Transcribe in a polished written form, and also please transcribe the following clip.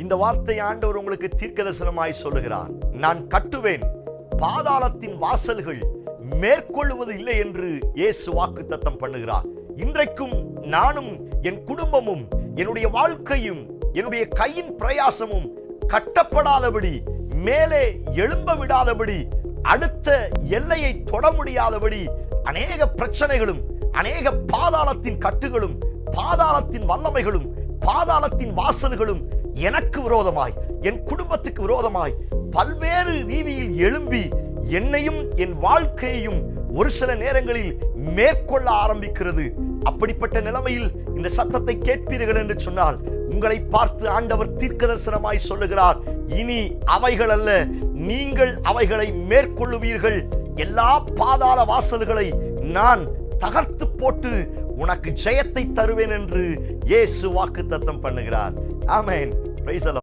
இந்த வார்த்தை ஆண்டவர் உங்களுக்கு தீர்க்கதரிசனமாய் சொல்லுகிறார். நான் கட்டுவேன், பாதாளத்தின் வாசல்கள் மேற்கொள்ளுவது இல்லை என்று இயேசு வாக்குத்தத்தம் பண்ணுகிறார். இன்றைக்கும் நானும் என் குடும்பமும் என்னுடைய வாழ்க்கையும் என்னுடைய கையின் பிரயாசமும் கட்டப்படாதபடி, மேலே எழும்ப விடாதபடி, அடுத்த எல்லையை தொட முடியாதபடி அநேக பிரச்சனைகளும் அநேக பாதாளத்தின் கட்டுகளும் பாதாளத்தின் வல்லமைகளும் பாதாளத்தின் வாசல்களும் எனக்கு விரோதமாய் என் குடும்பத்துக்கு விரோதமாய் பல்வேறு ரீதியில் எழும்பி என்னையும் என் வாழ்க்கையையும் ஒரு சில நேரங்களில் மேற்கொள்ள ஆரம்பிக்கிறது. அப்படிப்பட்ட நிலைமையில் இந்த சத்தத்தை கேட்பீர்கள் என்று சொன்னால் உங்களை பார்த்து ஆண்டவர் தீர்க்கதரிசனமாய் சொல்லுகிறார், இனி அவைகள் அல்ல, நீங்கள் அவைகளை மேற்கொள்ளுவீர்கள். எல்லா பாதாள வாசல்களை நான் தகர்த்து போட்டு உனக்கு ஜெயத்தை தருவேன் என்று இயேசு வாக்குத்தத்தம் பண்ணுகிறார். ஆமென். Praise the Lord.